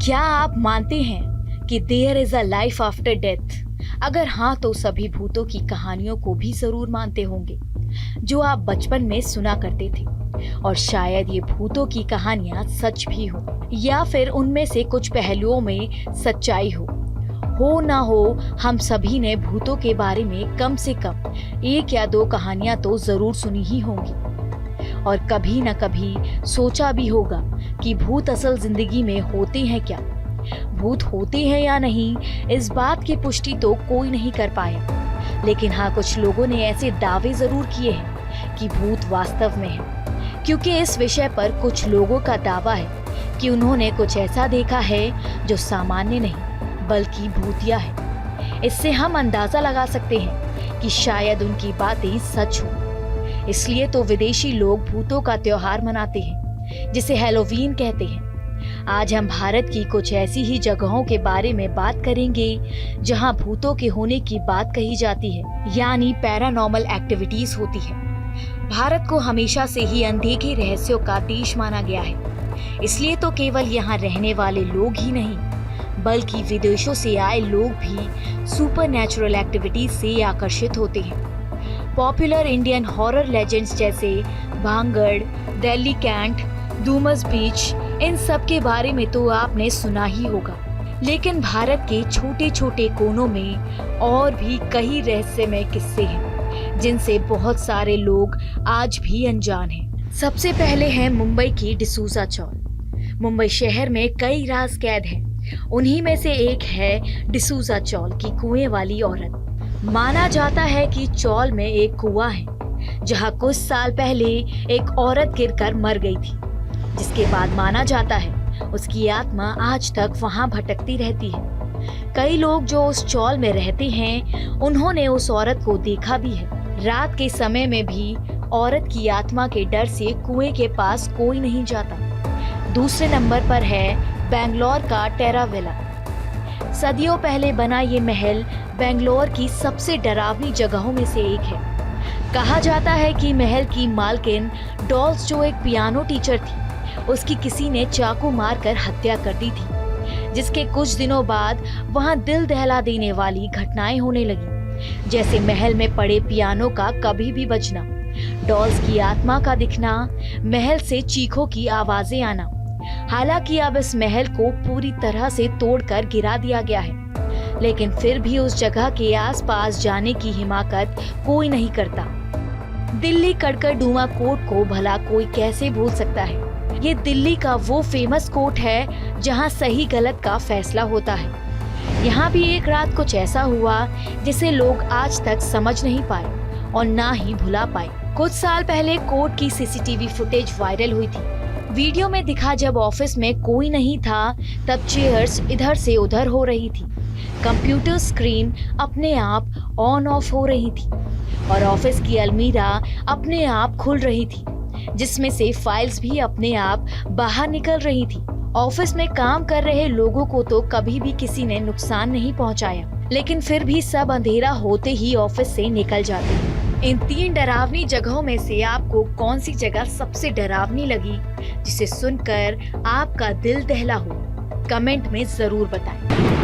क्या आप मानते हैं कि there is a life after death? अगर हाँ तो सभी भूतों की कहानियों को भी जरूर मानते होंगे जो आप बचपन में सुना करते थे। और शायद ये भूतों की कहानियां सच भी हो या फिर उनमें से कुछ पहलुओं में सच्चाई हो ना हो, हम सभी ने भूतों के बारे में कम से कम एक या दो कहानियां तो जरूर सुनी ही होंगी। और कभी न कभी सोचा भी होगा कि भूत असल जिंदगी में होते हैं क्या। भूत होते हैं या नहीं, इस बात की पुष्टि तो कोई नहीं कर पाया, लेकिन हाँ, कुछ लोगों ने ऐसे दावे जरूर किए हैं कि भूत वास्तव में है। क्योंकि इस विषय पर कुछ लोगों का दावा है कि उन्होंने कुछ ऐसा देखा है जो सामान्य नहीं बल्कि भूतिया है। इससे हम अंदाजा लगा सकते हैं कि शायद उनकी बातें सच हो। इसलिए तो विदेशी लोग भूतों का त्योहार मनाते हैं जिसे हैलोवीन कहते हैं। आज हम भारत की कुछ ऐसी ही जगहों के बारे में बात करेंगे जहां भूतों के होने की बात कही जाती है, यानी पैरानॉर्मल एक्टिविटीज होती है। भारत को हमेशा से ही अनदेखे रहस्यों का देश माना गया है। इसलिए तो केवल यहाँ रहने वाले लोग ही नहीं बल्कि विदेशों से आए लोग भी सुपरनैचुरल एक्टिविटीज से आकर्षित होते हैं। पॉपुलर इंडियन हॉरर लेजेंड्स जैसे भांगड़, दिल्ली कैंट, डूमस बीच, इन सब के बारे में तो आपने सुना ही होगा। लेकिन भारत के छोटे छोटे कोनों में और भी कई रहस्यमय किस्से हैं जिनसे बहुत सारे लोग आज भी अनजान हैं। सबसे पहले है मुंबई की डिसूजा चौल। मुंबई शहर में कई राज कैद हैं। उन्हीं में से एक है डिसूजा चौल की कुएं वाली औरत। माना जाता है कि चौल में एक कुआं है जहां कुछ साल पहले एक औरत गिरकर मर गई थी, जिसके बाद माना जाता है उसकी आत्मा आज तक वहां भटकती रहती है। कई लोग जो उस चौल में रहते हैं उन्होंने उस औरत को देखा भी है। रात के समय में भी औरत की आत्मा के डर से कुएं के पास कोई नहीं जाता। दूसरे नंबर पर है बेंगलोर का टेरा विला। सदियों पहले बना ये महल बेंगलोर की सबसे डरावनी जगहों में से एक है। कहा जाता है कि महल की मालकिन डॉल्स, जो एक पियानो टीचर थी, उसकी किसी ने चाकू मारकर हत्या कर दी थी, जिसके कुछ दिनों बाद वहां दिल दहला देने वाली घटनाएं होने लगी, जैसे महल में पड़े पियानो का कभी भी बजना, डॉल्स की आत्मा का दिखना, महल से चीखों की आवाजें आना। हालांकि अब इस महल को पूरी तरह से तोड़कर गिरा दिया गया है, लेकिन फिर भी उस जगह के आसपास जाने की हिमाकत कोई नहीं करता। दिल्ली कड़कड़डूमा कोर्ट को भला कोई कैसे भूल सकता है। ये दिल्ली का वो फेमस कोर्ट है जहां सही गलत का फैसला होता है। यहाँ भी एक रात कुछ ऐसा हुआ जिसे लोग आज तक समझ नहीं पाए और ना ही भुला पाए। कुछ साल पहले कोर्ट की सीसीटीवी फुटेज वायरल हुई थी। वीडियो में दिखा जब ऑफिस में कोई नहीं था, तब चेयर्स इधर से उधर हो रही थी, कंप्यूटर स्क्रीन अपने आप ऑन ऑफ हो रही थी और ऑफिस की अलमीरा अपने आप खुल रही थी, जिसमें से फाइल्स भी अपने आप बाहर निकल रही थी। ऑफिस में काम कर रहे लोगों को तो कभी भी किसी ने नुकसान नहीं पहुंचाया, लेकिन फिर भी सब अंधेरा होते ही ऑफिस से निकल जाते हैं। इन 3 डरावनी जगहों में से आपको कौन सी जगह सबसे डरावनी लगी, जिसे सुनकर आपका दिल दहला हो? कमेंट में जरूर बताएं।